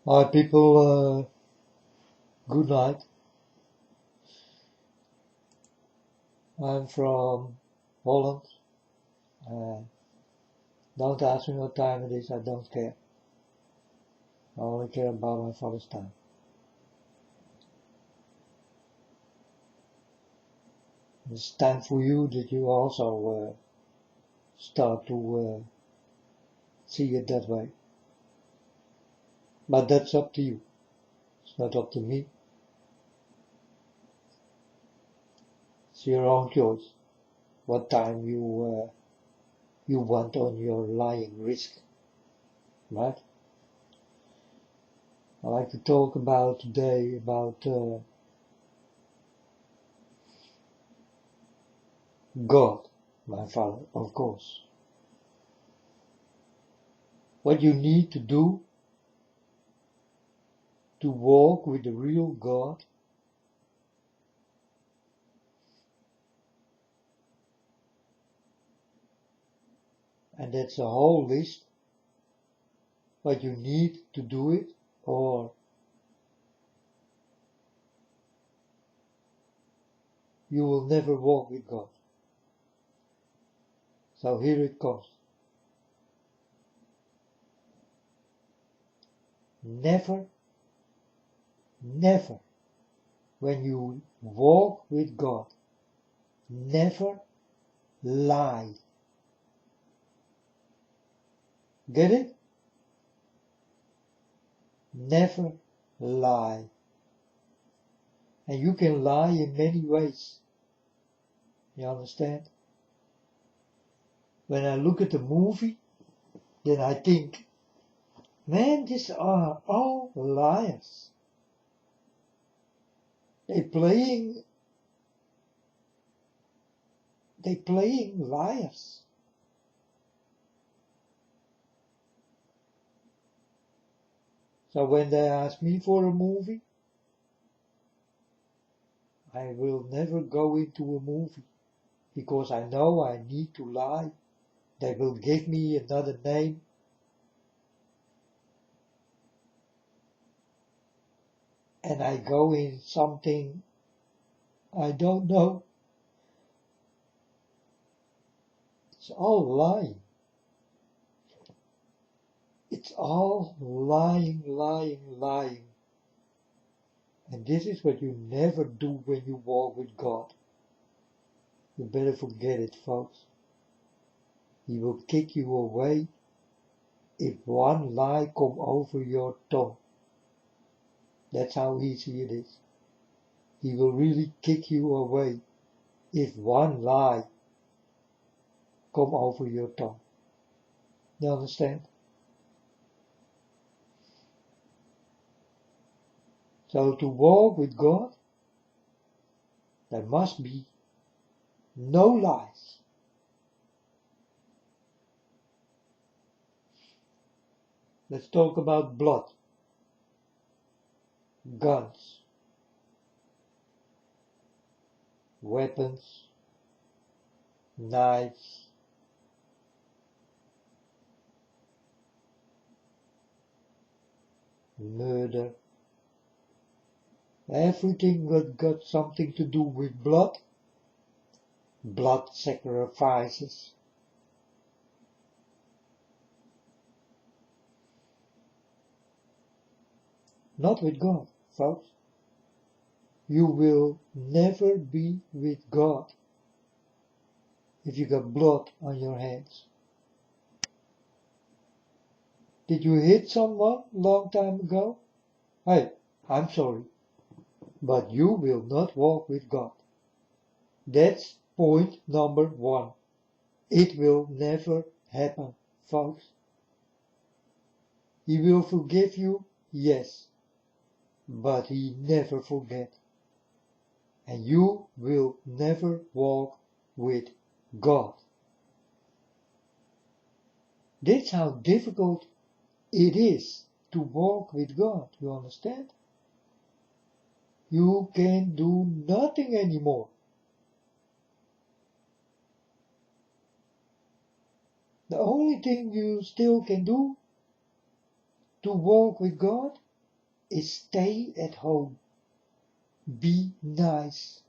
Hi people, good night. I'm from Holland. Uh, don't ask me what time it is, I don't care. I only care about my father's time. It's time for you that you also start to see it that way. But that's up to you. It's not up to me. It's your own choice. What time you want on your lying risk, right? I like to talk about today about God, my father, of course. What you need to do to walk with the real God, and that's a whole list, but you need to do it, or you will never walk with God. So here it comes. Never, never, when you walk with God, never lie. Get it? Never lie. And you can lie in many ways. You understand? When I look at a movie, then I think, man, these are all liars. They playing liars. So when they ask me for a movie, I will never go into a movie because I know I need to lie. They will give me another name. And I go in something I don't know. It's all lying. It's all lying, lying, lying. And this is what you never do when you walk with God. You better forget it, folks. He will kick you away if one lie come over your tongue. That's how easy it is. He will really kick you away if one lie come over your tongue. You understand? So to walk with God, there must be no lies. Let's talk about blood, guns, weapons, knives, murder, everything that got something to do with blood, blood sacrifices. Not with God, folks. You will never be with God if you got blood on your hands. Did you hit someone long time ago? Hey, I'm sorry, but you will not walk with God. That's point number one. It will never happen, folks. He will forgive you, yes, but he never forget. And you will never walk with God. That's how difficult it is to walk with God, you understand? You can do nothing anymore. The only thing you still can do to walk with God is stay at home. Be nice.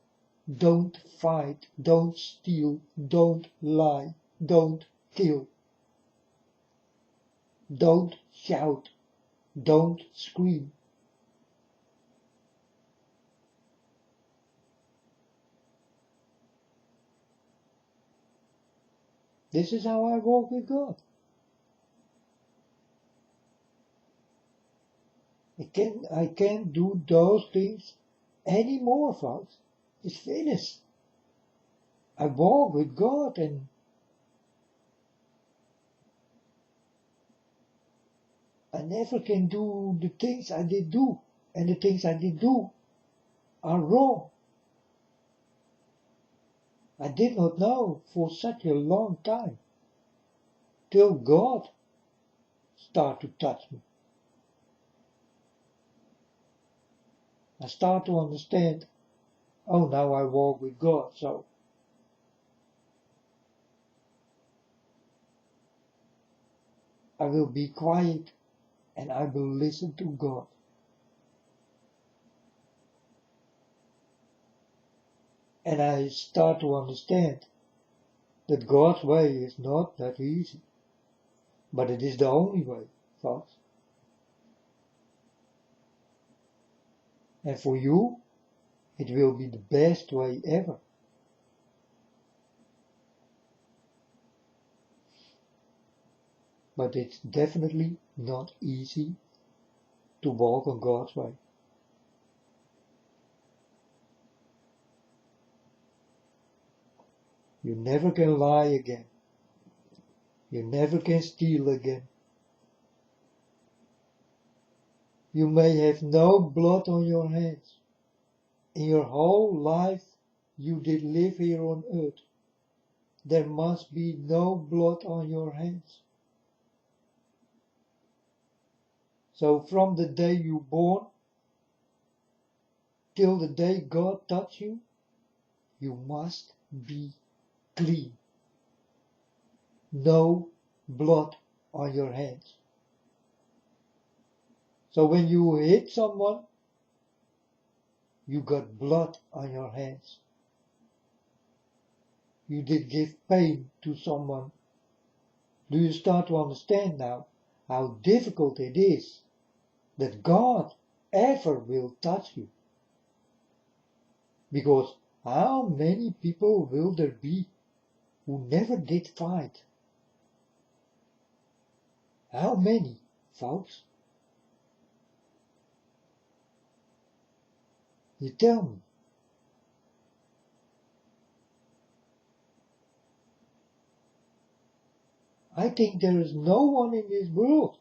Don't fight. Don't steal. Don't lie. Don't kill. Don't shout. Don't scream. This is how I walk with God. I can't do those things anymore, folks. It's finished. I walk with God, and I never can do the things I did do. And the things I did do are wrong. I did not know for such a long time, till God started to touch me. I start to understand, oh, now I walk with God, so I will be quiet and I will listen to God. And I start to understand that God's way is not that easy, but it is the only way, folks. And for you, it will be the best way ever. But it's definitely not easy to walk on God's way. You never can lie again. You never can steal again. You may have no blood on your hands. In your whole life you did live here on earth. There must be no blood on your hands. So from the day you born till the day God touch you, you must be clean. No blood on your hands. So when you hit someone, you got blood on your hands. You did give pain to someone. Do you start to understand now how difficult it is that God ever will touch you? Because how many people will there be who never did fight? How many, folks? You tell me. I think there is no one in this world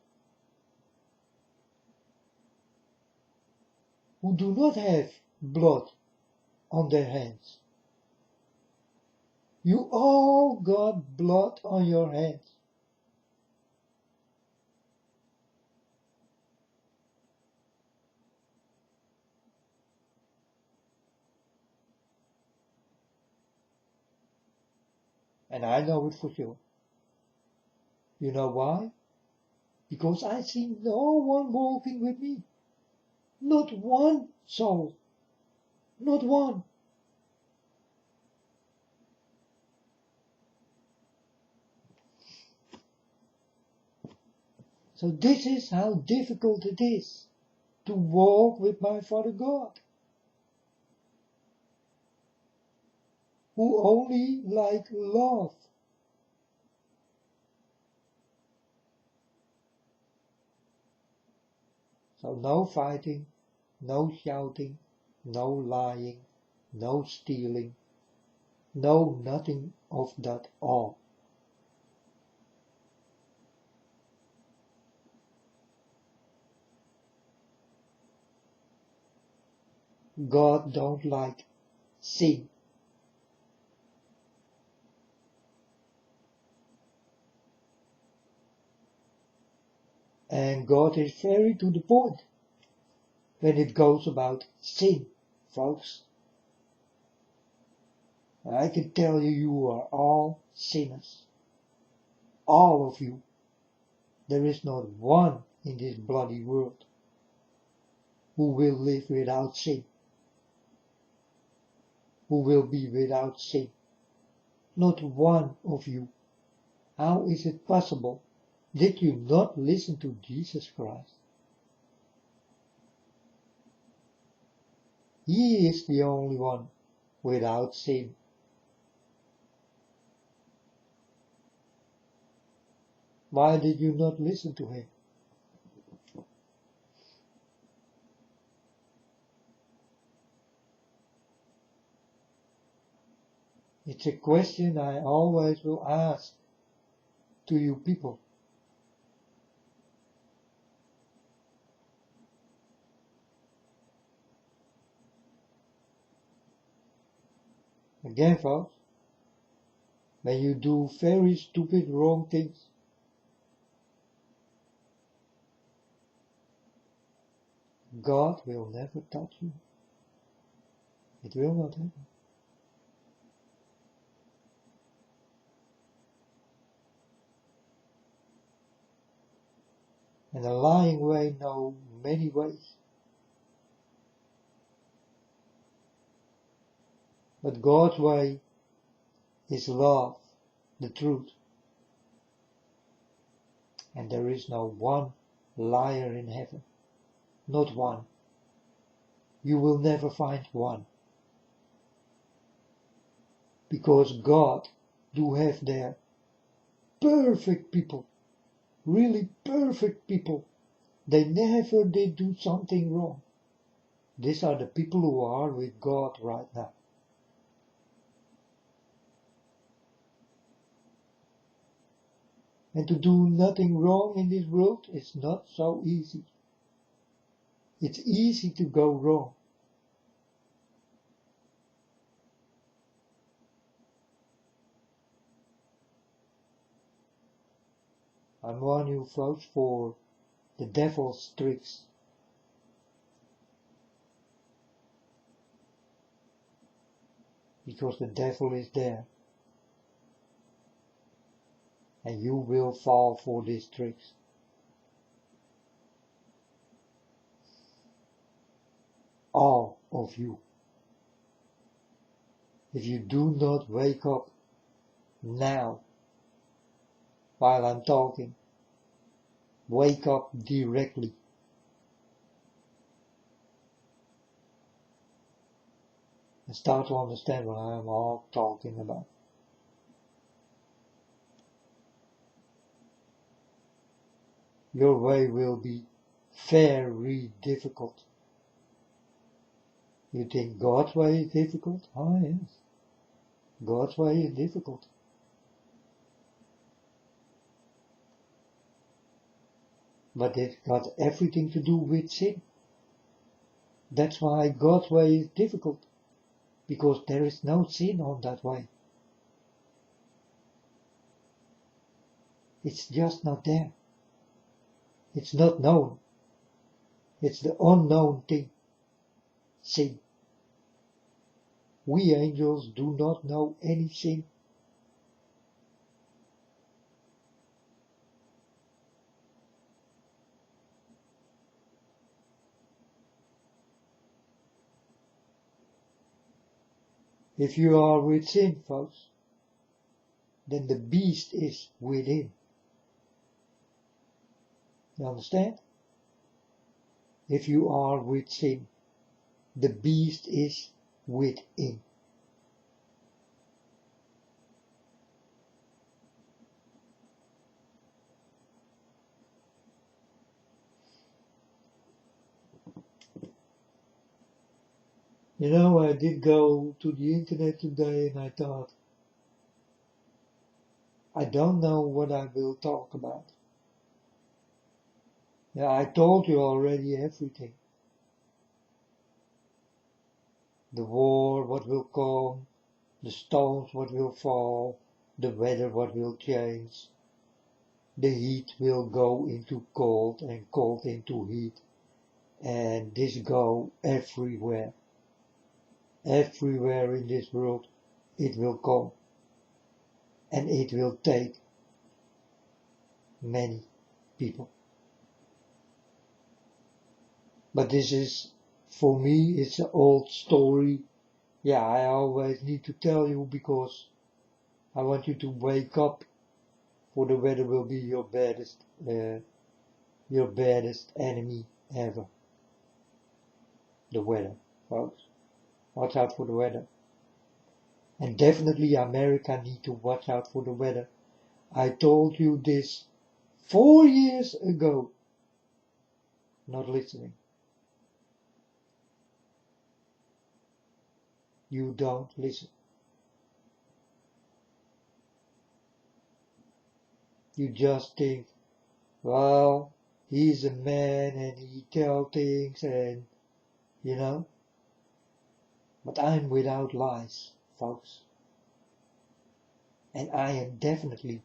who do not have blood on their hands. You all got blood on your hands. And I know it for sure. You know why? Because I see no one walking with me. Not one soul. Not one. So this is how difficult it is to walk with my Father God, who only like love. So no fighting, no shouting, no lying, no stealing, no nothing of that all. God don't like sin. And God is very to the point when it goes about sin, folks. I can tell you, you are all sinners. All of you. There is not one in this bloody world who will live without sin, who will be without sin. Not one of you. How is it possible? Did you not listen to Jesus Christ? He is the only one without sin. Why did you not listen to him? It's a question I always will ask to you people. Again, folks, when you do very stupid wrong things, God will never touch you. It will not happen. And a lying way knows many ways. But God's way is love, the truth. And there is no one liar in heaven. Not one. You will never find one. Because God do have there perfect people. Really perfect people. They never did do something wrong. These are the people who are with God right now. And to do nothing wrong in this world is not so easy. It's easy to go wrong. I warn you folks for the devil's tricks. Because the devil is there. And you will fall for these tricks. All of you. If you do not wake up now, while I'm talking, wake up directly. And start to understand what I am all talking about. Your way will be very difficult. You think God's way is difficult? Ah, yes. God's way is difficult. But it's got everything to do with sin. That's why God's way is difficult. Because there is no sin on that way. It's just not there. It's not known. It's the unknown thing. Sin. We angels do not know any sin. If you are with sin, folks, then the beast is within. You understand? If you are with sin, the beast is within. You know, I did go to the internet today and I thought, I don't know what I will talk about. Yeah, I told you already everything. The war, what will come, the stones, what will fall, the weather, what will change. The heat will go into cold and cold into heat. And this go everywhere. Everywhere in this world it will come. And it will take many people. But this is, for me, it's an old story. Yeah, I always need to tell you because I want you to wake up, for the weather will be your baddest enemy ever. The weather, folks. Watch out for the weather. And definitely America need to watch out for the weather. I told you this 4 years ago. Not listening. You don't listen. You just think, well, he's a man and he tell things and, you know. But I'm without lies, folks. And I am definitely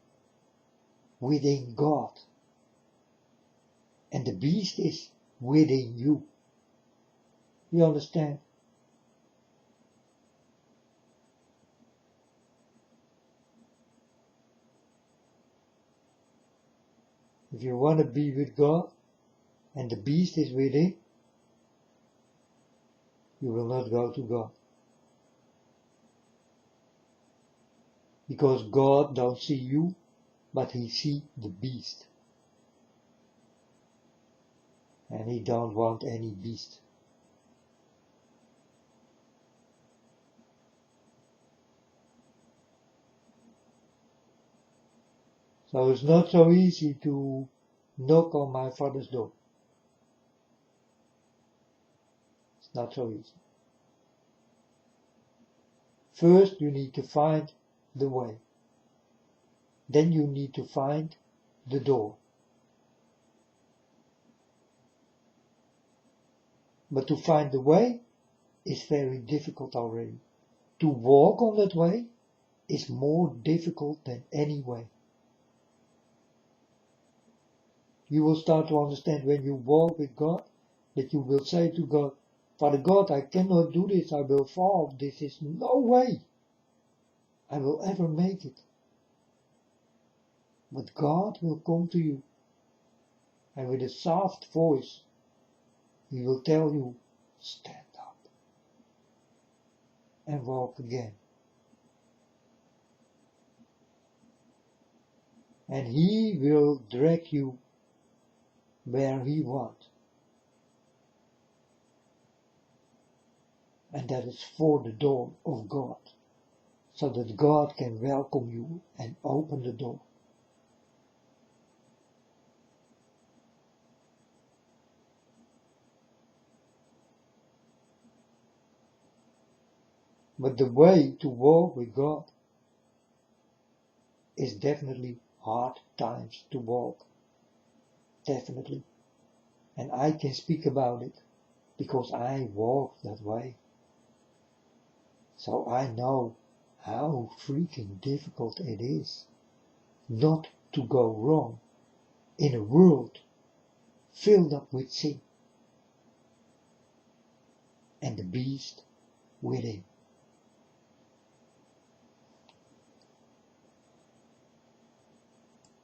within God. And the beast is within you. You understand? If you want to be with God and the beast is within, you will not go to God. Because God don't see you, but he see the beast. And he don't want any beast. So it's not so easy to knock on my father's door. It's not so easy. First you need to find the way. Then you need to find the door. But to find the way is very difficult already. To walk on that way is more difficult than any way. You will start to understand when you walk with God that you will say to God, Father God, I cannot do this, I will fall, this is no way I will ever make it. But God will come to you and with a soft voice he will tell you, stand up and walk again. And he will drag you where he wants. And that is for the door of God, so that God can welcome you and open the door. But the way to walk with God is definitely hard times to walk. Definitely. And I can speak about it because I walk that way. So I know how freaking difficult it is not to go wrong in a world filled up with sin and the beast within.